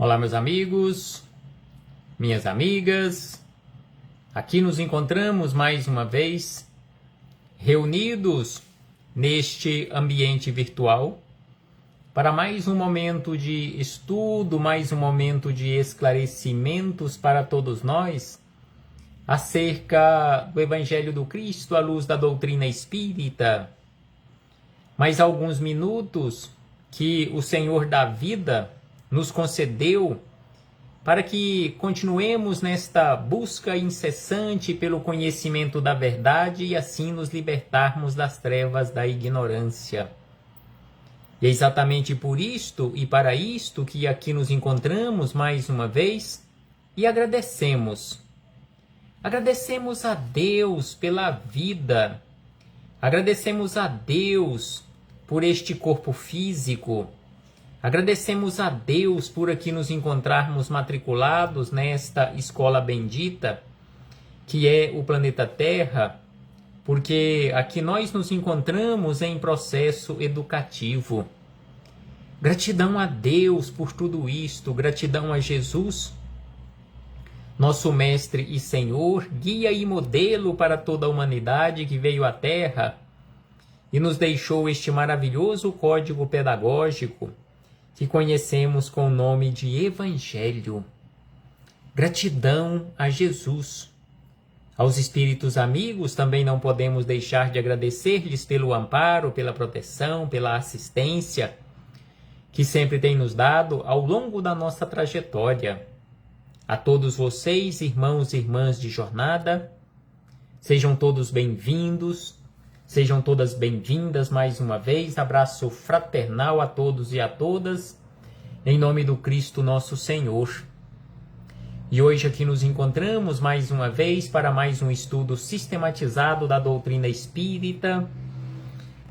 Olá, meus amigos, minhas amigas. Aqui nos encontramos mais uma vez, reunidos neste ambiente virtual, para mais um momento de estudo, mais um momento de esclarecimentos para todos nós, acerca do Evangelho do Cristo à luz da doutrina espírita. Mais alguns minutos que o Senhor da vida nos concedeu para que continuemos nesta busca incessante pelo conhecimento da verdade e assim nos libertarmos das trevas da ignorância. E é exatamente por isto e para isto que aqui nos encontramos mais uma vez e agradecemos. Agradecemos a Deus pela vida, agradecemos a Deus por este corpo físico, agradecemos a Deus por aqui nos encontrarmos matriculados nesta escola bendita, que é o planeta Terra, porque aqui nós nos encontramos em processo educativo. Gratidão a Deus por tudo isto, gratidão a Jesus, nosso Mestre e Senhor, guia e modelo para toda a humanidade que veio à Terra e nos deixou este maravilhoso código pedagógico que conhecemos com o nome de Evangelho. Gratidão a Jesus. Aos espíritos amigos também não podemos deixar de agradecer-lhes pelo amparo, pela proteção, pela assistência que sempre tem nos dado ao longo da nossa trajetória. A todos vocês, irmãos e irmãs de jornada, sejam todos bem-vindos, sejam todas bem-vindas mais uma vez. Abraço fraternal a todos e a todas, em nome do Cristo nosso Senhor. E hoje aqui nos encontramos mais uma vez para mais um estudo sistematizado da doutrina espírita,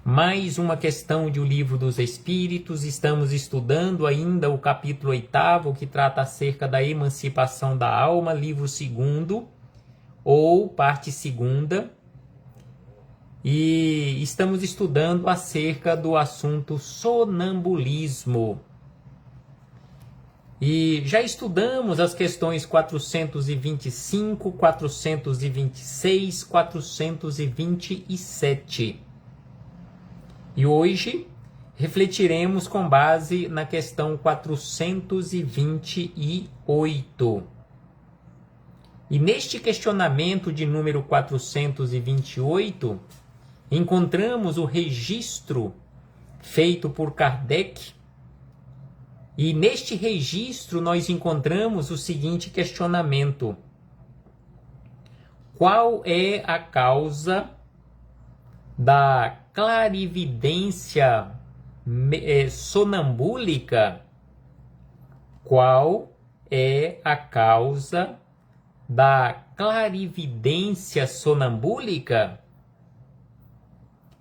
mais uma questão de O Livro dos Espíritos. Estamos estudando ainda o capítulo 8º, que trata acerca da emancipação da alma, livro 2º, ou parte 2ª. E estamos estudando acerca do assunto sonambulismo. E já estudamos as questões 425, 426, 427. E hoje refletiremos com base na questão 428. E neste questionamento de número 428, encontramos o registro feito por Kardec. E neste registro nós encontramos o seguinte questionamento: qual é a causa da clarividência sonambúlica? Qual é a causa da clarividência sonambúlica?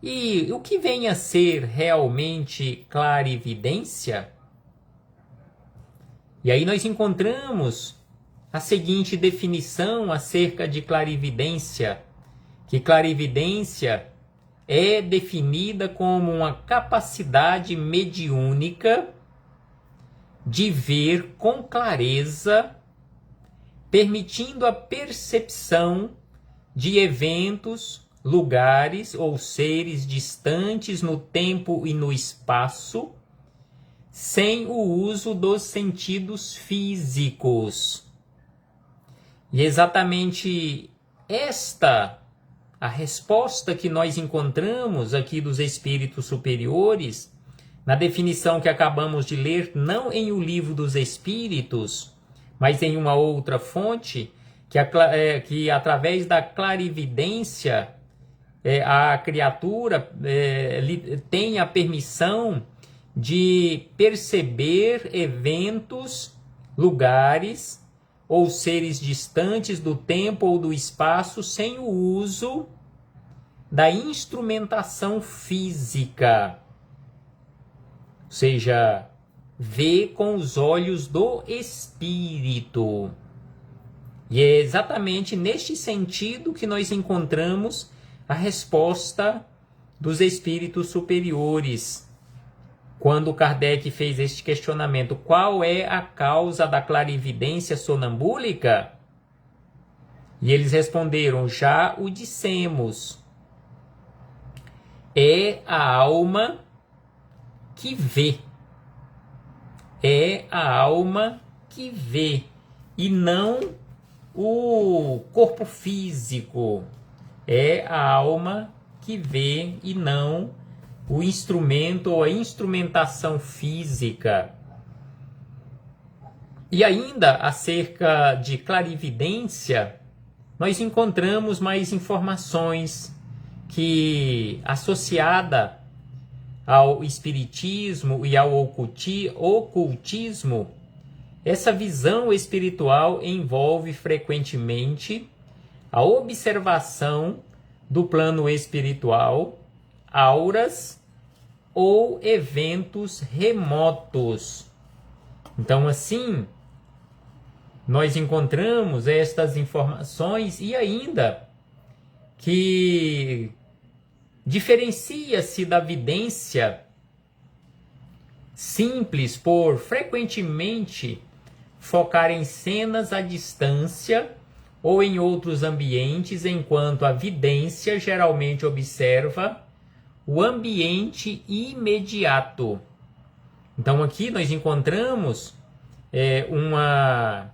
E o que vem a ser realmente clarividência? E aí nós encontramos a seguinte definição acerca de clarividência, que clarividência é definida como uma capacidade mediúnica de ver com clareza, permitindo a percepção de eventos, lugares ou seres distantes no tempo e no espaço, sem o uso dos sentidos físicos. E exatamente esta a resposta que nós encontramos aqui dos espíritos superiores, na definição que acabamos de ler, não em O Livro dos Espíritos, mas em uma outra fonte, que através da clarividência a criatura tem a permissão de perceber eventos, lugares ou seres distantes do tempo ou do espaço sem o uso da instrumentação física. Ou seja, vê com os olhos do espírito. E é exatamente neste sentido que nós encontramos a resposta dos espíritos superiores. quando Kardec fez este questionamento: qual é a causa da clarividência sonambúlica? E eles responderam: já o dissemos. É a alma que vê. É a alma que vê, e não o corpo físico. É a alma que vê e não o instrumento ou a instrumentação física. E ainda acerca de clarividência, nós encontramos mais informações que, associada ao espiritismo e ao ocultismo, essa visão espiritual envolve frequentemente a observação do plano espiritual, auras ou eventos remotos. Então, assim, nós encontramos estas informações, e ainda que diferencia-se da vidência simples por frequentemente focar em cenas à distância ou em outros ambientes, enquanto a vidência geralmente observa o ambiente imediato. Então aqui nós encontramos uma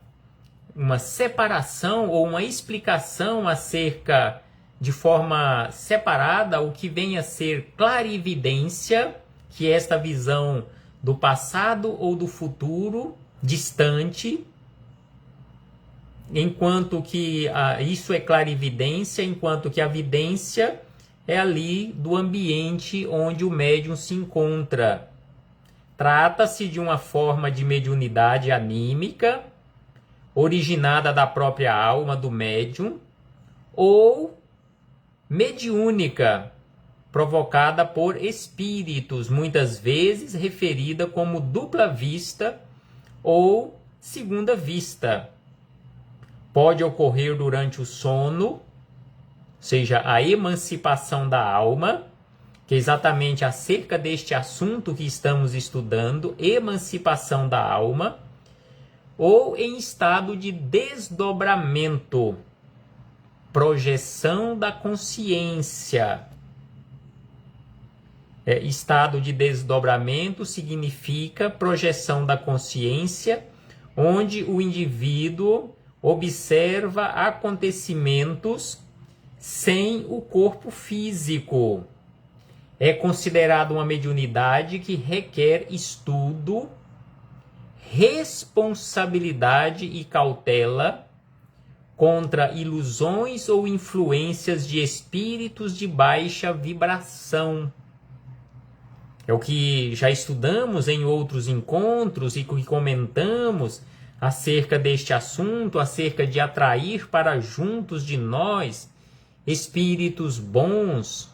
separação ou uma explicação acerca, de forma separada, o que vem a ser clarividência, que é esta visão do passado ou do futuro distante, enquanto que isso é clarividência, enquanto que a vidência é ali do ambiente onde o médium se encontra. Trata-se de uma forma de mediunidade anímica, originada da própria alma do médium, ou mediúnica, provocada por espíritos, muitas vezes referida como dupla vista ou segunda vista. Pode ocorrer durante o sono, ou seja, a emancipação da alma, que é exatamente acerca deste assunto que estamos estudando, emancipação da alma, ou em estado de desdobramento, projeção da consciência. Estado de desdobramento significa projeção da consciência, onde o indivíduo observa acontecimentos sem o corpo físico. É considerado uma mediunidade que requer estudo, responsabilidade e cautela contra ilusões ou influências de espíritos de baixa vibração. É o que já estudamos em outros encontros e que comentamos acerca deste assunto, acerca de atrair para juntos de nós espíritos bons,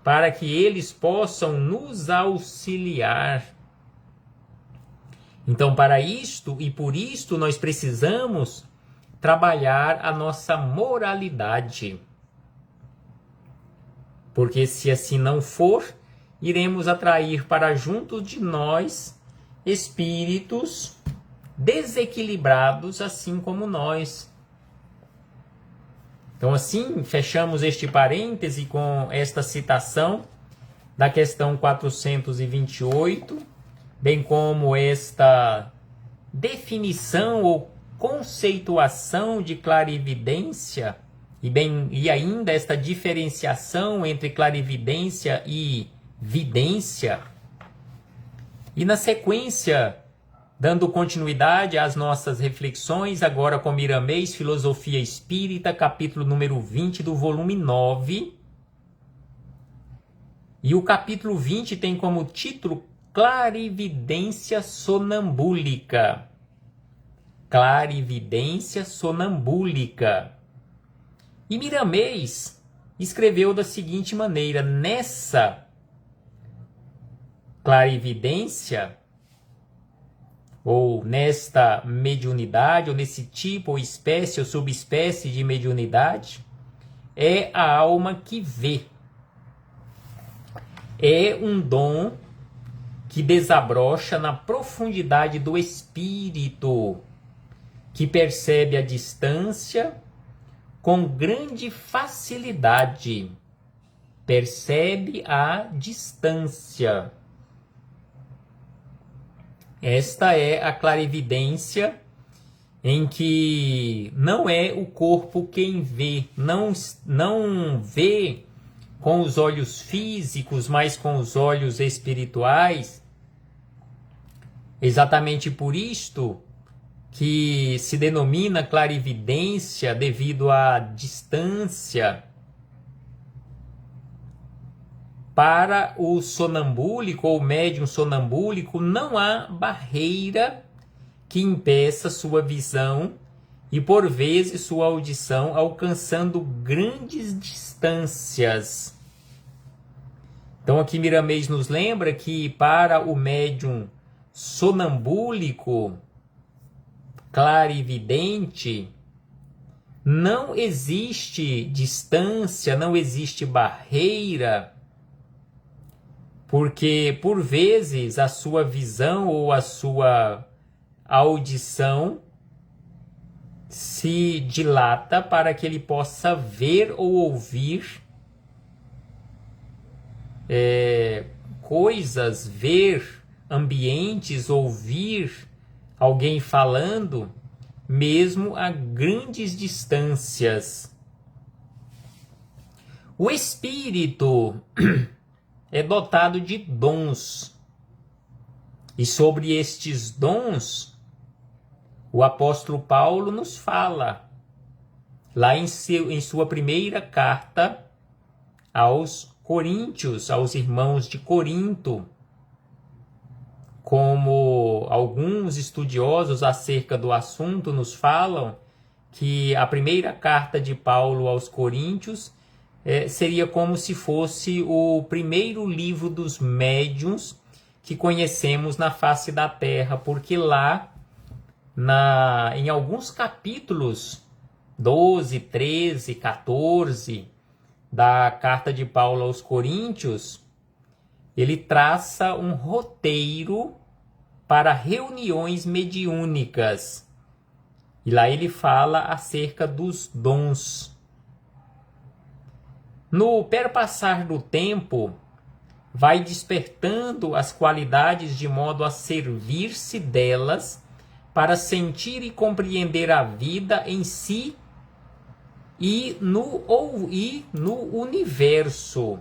para que eles possam nos auxiliar. Então, para isto e por isto, nós precisamos trabalhar a nossa moralidade. Porque se assim não for, iremos atrair para junto de nós espíritos desequilibrados, assim como nós. Então, assim, fechamos este parêntese com esta citação da questão 428, bem como esta definição ou conceituação de clarividência, e ainda esta diferenciação entre clarividência e vidência. E na sequência, dando continuidade às nossas reflexões, agora com Miramês, Filosofia Espírita, capítulo número 20 do volume 9. E o capítulo 20 tem como título Clarividência Sonambúlica. Clarividência Sonambúlica. E Miramês escreveu da seguinte maneira: nessa clarividência, ou nesta mediunidade, ou nesse tipo, ou espécie, ou subespécie de mediunidade, é a alma que vê. É um dom que desabrocha na profundidade do espírito, que percebe a distância com grande facilidade. Percebe a distância. Esta é a clarividência em que não é o corpo quem vê, não vê com os olhos físicos, mas com os olhos espirituais. Exatamente por isto que se denomina clarividência, devido à distância. Para o sonambúlico ou médium sonambúlico, não há barreira que impeça sua visão e, por vezes, sua audição, alcançando grandes distâncias. Então, aqui Miramês nos lembra que para o médium sonambúlico, clarividente, não existe distância, não existe barreira, porque por vezes a sua visão ou a sua audição se dilata para que ele possa ver ou ouvir coisas, ver ambientes, ouvir alguém falando, mesmo a grandes distâncias. O espírito é dotado de dons. E sobre estes dons, o apóstolo Paulo nos fala, lá em sua primeira carta aos Coríntios, aos irmãos de Corinto, como alguns estudiosos acerca do assunto nos falam, que a primeira carta de Paulo aos Coríntios seria como se fosse o primeiro livro dos médiuns que conhecemos na face da terra, porque lá, em alguns capítulos, 12, 13, 14, da carta de Paulo aos Coríntios, ele traça um roteiro para reuniões mediúnicas. E lá ele fala acerca dos dons. No perpassar do tempo, vai despertando as qualidades de modo a servir-se delas para sentir e compreender a vida em si e no universo.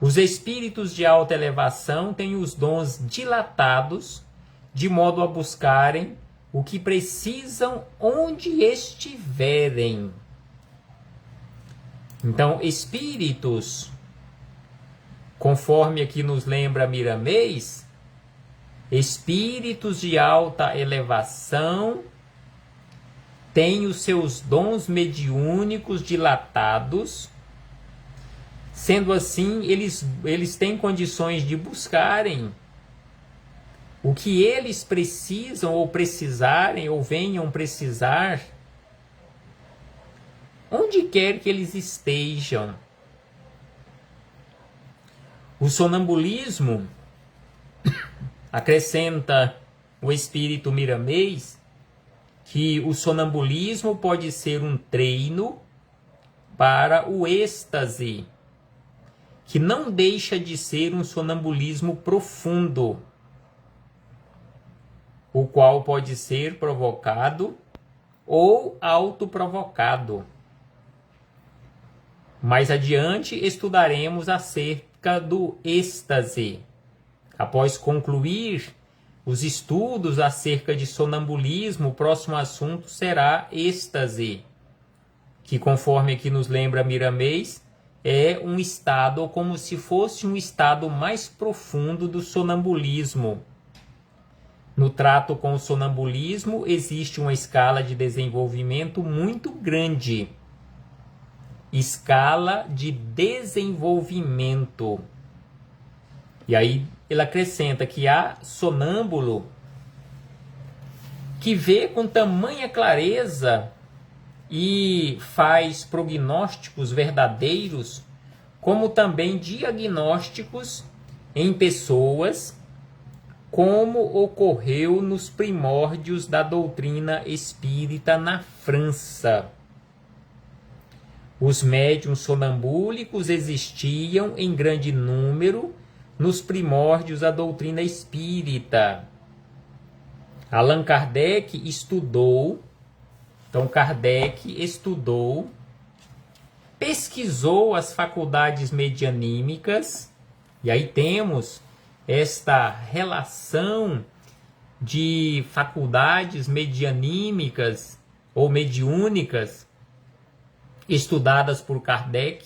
Os espíritos de alta elevação têm os dons dilatados, de modo a buscarem o que precisam onde estiverem. Então, espíritos, conforme aqui nos lembra Miramês, espíritos de alta elevação têm os seus dons mediúnicos dilatados. Sendo assim, eles têm condições de buscarem o que eles precisam ou precisarem ou venham precisar, onde quer que eles estejam. O sonambulismo, acrescenta o espírito Miramês, que o sonambulismo pode ser um treino para o êxtase, que não deixa de ser um sonambulismo profundo, o qual pode ser provocado ou autoprovocado. Mais adiante estudaremos acerca do êxtase. Após concluir os estudos acerca de sonambulismo, o próximo assunto será êxtase, que, conforme aqui nos lembra Miramês, é um estado, ou como se fosse um estado mais profundo do sonambulismo. No trato com o sonambulismo, existe uma escala de desenvolvimento muito grande. Escala de desenvolvimento. E aí ele acrescenta que há sonâmbulo que vê com tamanha clareza e faz prognósticos verdadeiros, como também diagnósticos em pessoas, como ocorreu nos primórdios da doutrina espírita na França. Os médiuns sonambúlicos existiam em grande número nos primórdios da doutrina espírita. Allan Kardec estudou, pesquisou as faculdades medianímicas, e aí temos esta relação de faculdades medianímicas ou mediúnicas estudadas por Kardec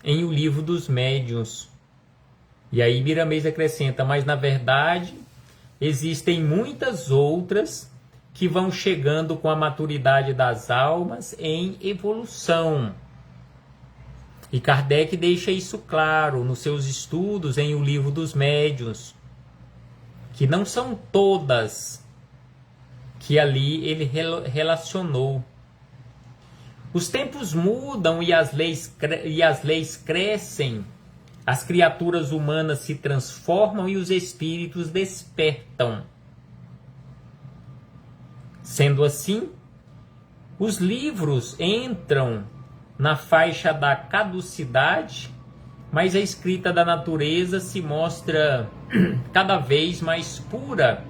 em O Livro dos Médiuns. E aí Miramês acrescenta, mas na verdade existem muitas outras que vão chegando com a maturidade das almas em evolução. E Kardec deixa isso claro nos seus estudos em O Livro dos Médiuns, que não são todas que ali ele relacionou. Os tempos mudam e as leis crescem, as criaturas humanas se transformam e os espíritos despertam. Sendo assim, os livros entram na faixa da caducidade, mas a escrita da natureza se mostra cada vez mais pura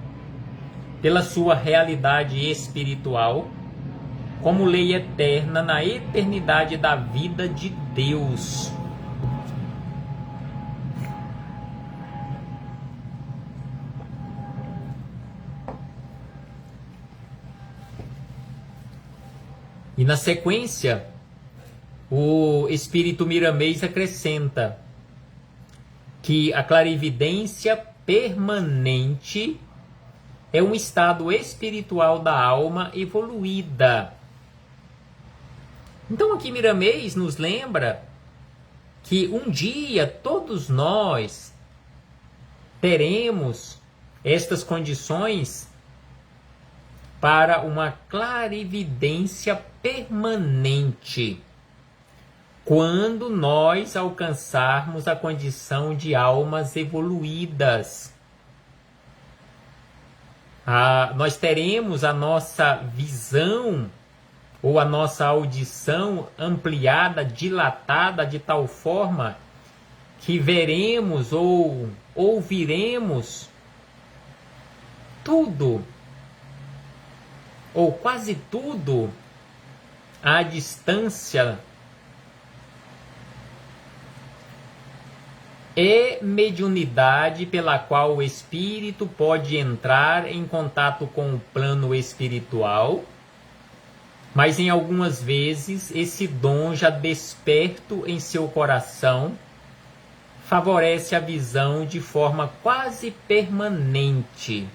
pela sua realidade espiritual, como lei eterna na eternidade da vida de Deus. E na sequência, o Espírito Miramês acrescenta que a clarividência permanente é um estado espiritual da alma evoluída. Então aqui Miramês nos lembra que um dia todos nós teremos estas condições para uma clarividência permanente, quando nós alcançarmos a condição de almas evoluídas. Nós teremos a nossa visão ou a nossa audição ampliada, dilatada, de tal forma que veremos ou ouviremos tudo, ou quase tudo, à distância. É mediunidade pela qual o espírito pode entrar em contato com o plano espiritual, mas em algumas vezes esse dom já desperto em seu coração favorece a visão de forma quase permanente.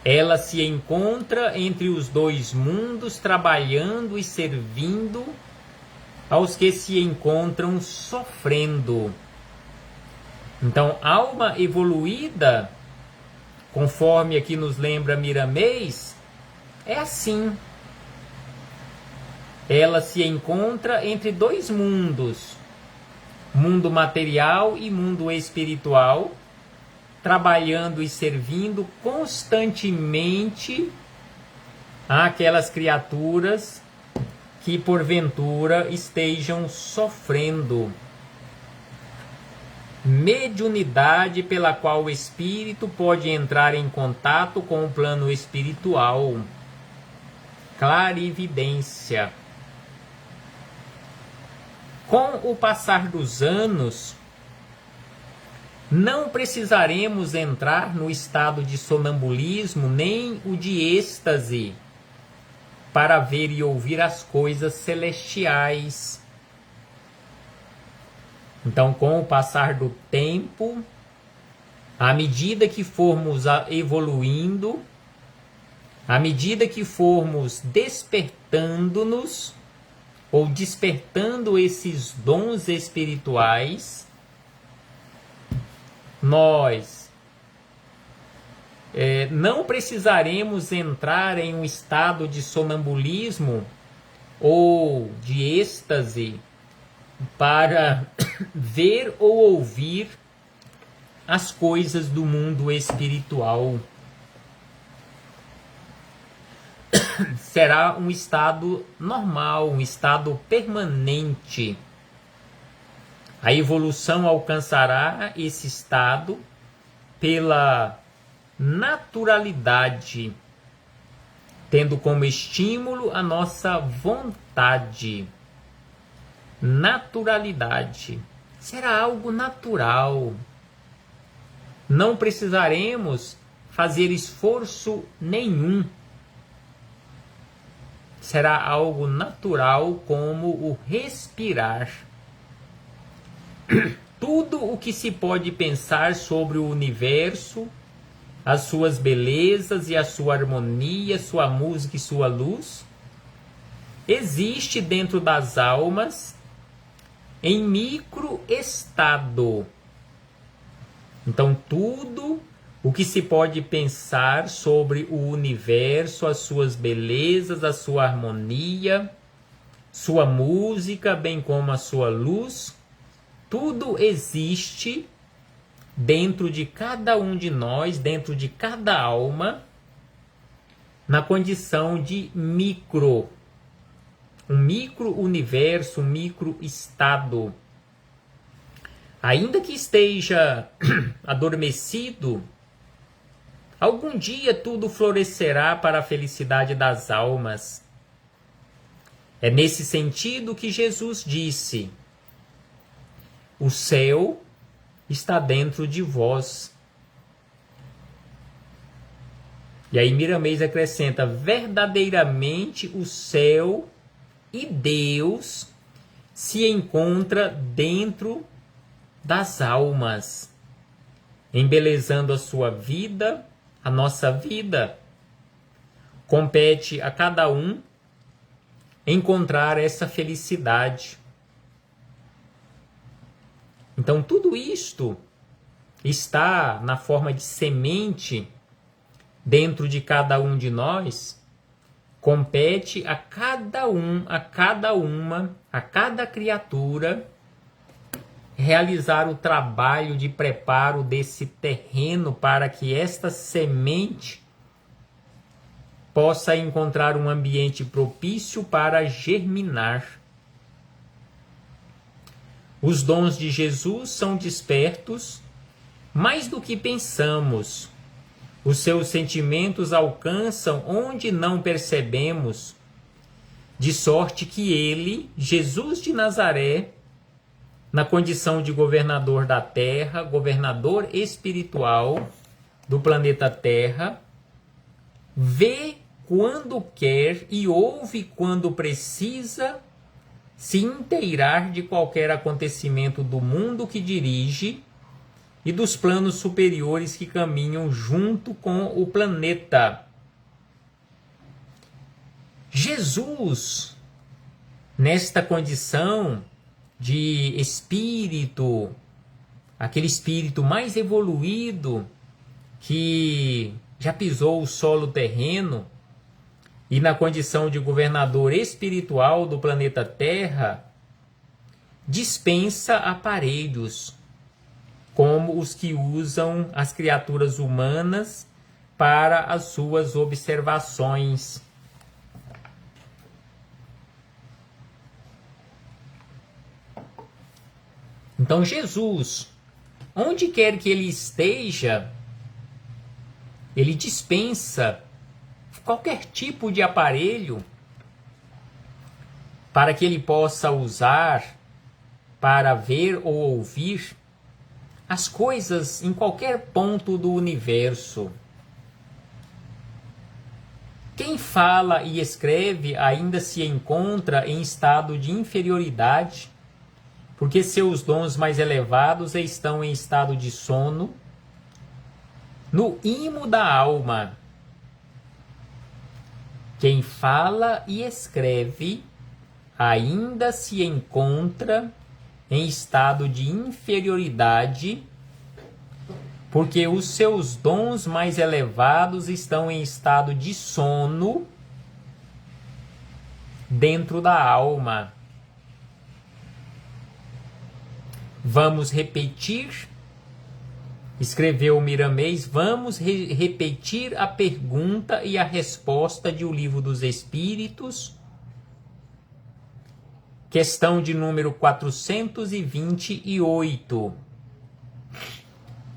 Ela se encontra entre os dois mundos, trabalhando e servindo aos que se encontram sofrendo. Então, alma evoluída, conforme aqui nos lembra Miramês, é assim. Ela se encontra entre dois mundos, mundo material e mundo espiritual, trabalhando e servindo constantemente àquelas criaturas que porventura estejam sofrendo. Mediunidade pela qual o espírito pode entrar em contato com o plano espiritual. Clarividência. Com o passar dos anos, não precisaremos entrar no estado de sonambulismo nem o de êxtase para ver e ouvir as coisas celestiais. Então, com o passar do tempo, à medida que formos evoluindo, à medida que formos despertando-nos, ou despertando esses dons espirituais, nós não precisaremos entrar em um estado de sonambulismo ou de êxtase para ver ou ouvir as coisas do mundo espiritual. Será um estado normal, um estado permanente. A evolução alcançará esse estado pela naturalidade, tendo como estímulo a nossa vontade. Naturalidade. Será algo natural. Não precisaremos fazer esforço nenhum. Será algo natural como o respirar. Tudo o que se pode pensar sobre o universo, as suas belezas e a sua harmonia, sua música e sua luz, existe dentro das almas em microestado. Então, tudo o que se pode pensar sobre o universo, as suas belezas, a sua harmonia, sua música, bem como a sua luz, tudo existe dentro de cada um de nós, dentro de cada alma, na condição de micro. Um micro-universo, um micro-estado. Ainda que esteja adormecido, algum dia tudo florescerá para a felicidade das almas. É nesse sentido que Jesus disse: o céu está dentro de vós. E aí Miramês acrescenta: verdadeiramente o céu e Deus se encontra dentro das almas, embelezando a sua vida, a nossa vida. Compete a cada um encontrar essa felicidade. Então tudo isto está na forma de semente dentro de cada um de nós. Compete a cada um, a cada uma, a cada criatura realizar o trabalho de preparo desse terreno para que esta semente possa encontrar um ambiente propício para germinar. Os dons de Jesus são despertos mais do que pensamos. Os seus sentimentos alcançam onde não percebemos, de sorte que ele, Jesus de Nazaré, na condição de governador da Terra, governador espiritual do planeta Terra, vê quando quer e ouve quando precisa se inteirar de qualquer acontecimento do mundo que dirige e dos planos superiores que caminham junto com o planeta. Jesus, nesta condição de espírito, aquele espírito mais evoluído que já pisou o solo terreno, e na condição de governador espiritual do planeta Terra, dispensa aparelhos como os que usam as criaturas humanas para as suas observações. Então Jesus, onde quer que ele esteja, ele dispensa qualquer tipo de aparelho para que ele possa usar para ver ou ouvir as coisas em qualquer ponto do universo. Quem fala e escreve ainda se encontra em estado de inferioridade, porque seus dons mais elevados estão em estado de sono, no imo da alma. Quem fala e escreve ainda se encontra em estado de inferioridade, porque os seus dons mais elevados estão em estado de sono, dentro da alma. Vamos repetir, escreveu Miramês, vamos repetir a pergunta e a resposta de O Livro dos Espíritos, questão de número 428.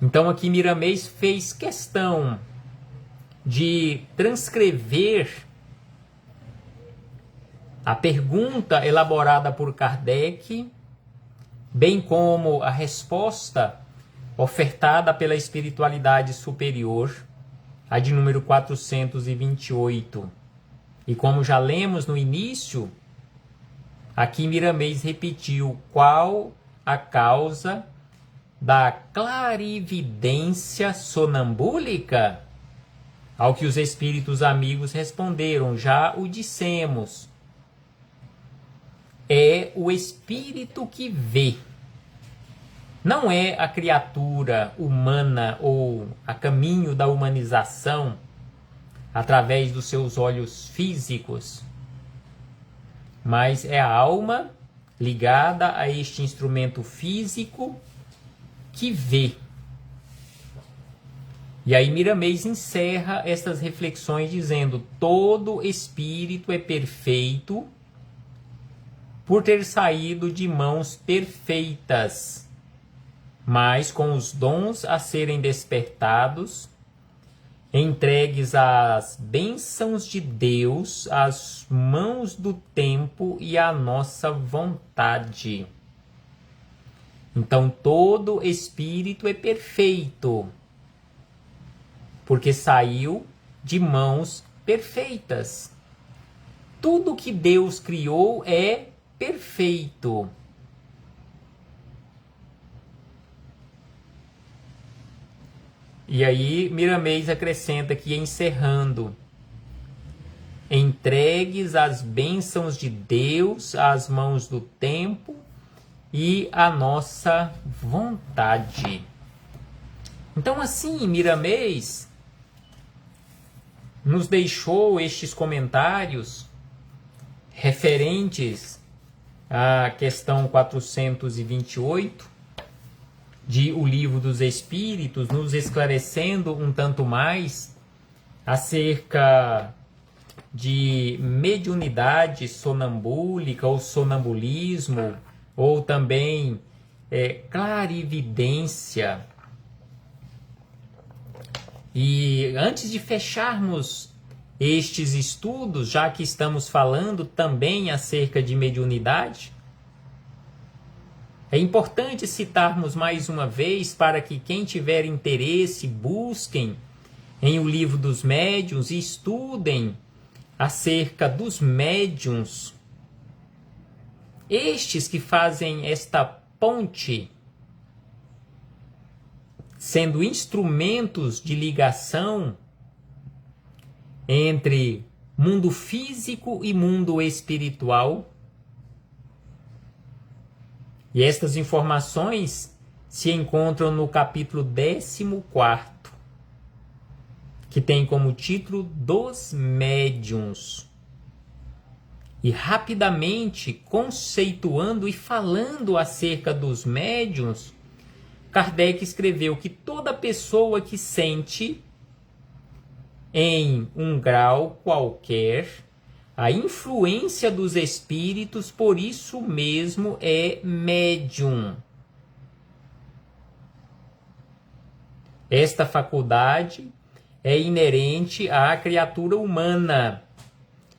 Então aqui Miramês fez questão de transcrever a pergunta elaborada por Kardec, bem como a resposta ofertada pela espiritualidade superior, a de número 428. E como já lemos no início, aqui Miramês repetiu qual a causa da clarividência sonambúlica, ao que os espíritos amigos responderam, já o dissemos. É o espírito que vê. Não é a criatura humana ou a caminho da humanização através dos seus olhos físicos, mas é a alma ligada a este instrumento físico que vê. E aí Miramês encerra estas reflexões dizendo: todo espírito é perfeito por ter saído de mãos perfeitas, mas com os dons a serem despertados, entregues às bênçãos de Deus, às mãos do tempo e à nossa vontade. Então todo espírito é perfeito, porque saiu de mãos perfeitas. Tudo que Deus criou é perfeito. E aí Miramês acrescenta que, encerrando: entregues as bênçãos de Deus às mãos do tempo e à nossa vontade. Então assim, Miramês nos deixou estes comentários referentes à questão 428 de O Livro dos Espíritos, nos esclarecendo um tanto mais acerca de mediunidade sonambúlica ou sonambulismo, ou também clarividência. E antes de fecharmos estes estudos, já que estamos falando também acerca de mediunidade, é importante citarmos mais uma vez, para que quem tiver interesse busquem em O Livro dos Médiuns e estudem acerca dos médiuns, estes que fazem esta ponte, sendo instrumentos de ligação entre mundo físico e mundo espiritual. E estas informações se encontram no capítulo 14º, que tem como título Dos Médiuns. E rapidamente, conceituando e falando acerca dos médiuns, Kardec escreveu que toda pessoa que sente, em um grau qualquer, a influência dos espíritos, por isso mesmo é médium. Esta faculdade é inerente à criatura humana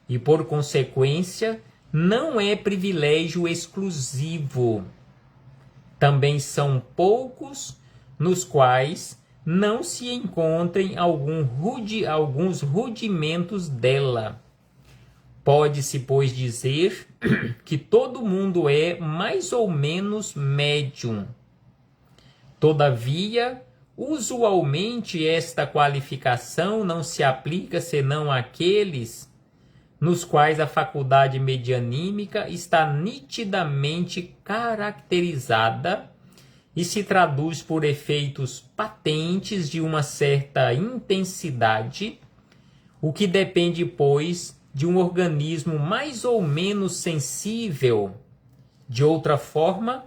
e, por consequência, não é privilégio exclusivo. Também são poucos nos quais não se encontrem alguns rudimentos dela. Pode-se, pois, dizer que todo mundo é mais ou menos médium. Todavia, usualmente esta qualificação não se aplica senão àqueles nos quais a faculdade medianímica está nitidamente caracterizada e se traduz por efeitos patentes de uma certa intensidade, o que depende, pois, de um organismo mais ou menos sensível. De outra forma,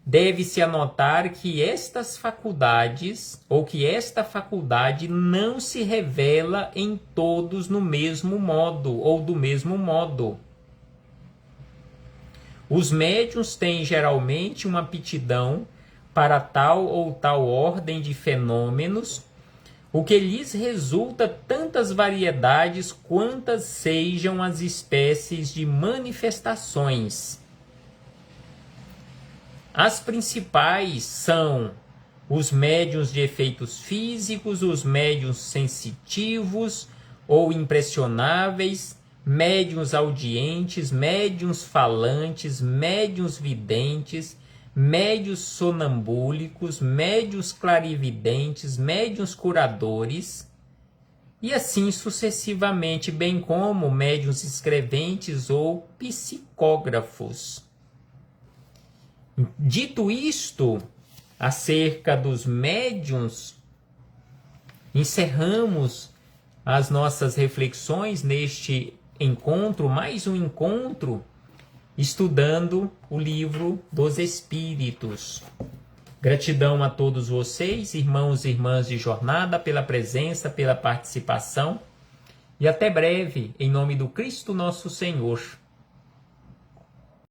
deve-se anotar que estas faculdades, ou que esta faculdade não se revela em todos no mesmo modo, ou do mesmo modo. Os médiuns têm geralmente uma aptidão para tal ou tal ordem de fenômenos, o que lhes resulta tantas variedades quantas sejam as espécies de manifestações. As principais são os médiuns de efeitos físicos, os médiuns sensitivos ou impressionáveis, médiuns audientes, médiuns falantes, médiuns videntes, médiuns sonambúlicos, médiuns clarividentes, médiuns curadores, e assim sucessivamente, bem como médiuns escreventes ou psicógrafos. Dito isto, acerca dos médiuns, encerramos as nossas reflexões neste encontro, mais um encontro, estudando o livro dos Espíritos. Gratidão a todos vocês, irmãos e irmãs de jornada, pela presença, pela participação, e até breve, em nome do Cristo nosso Senhor.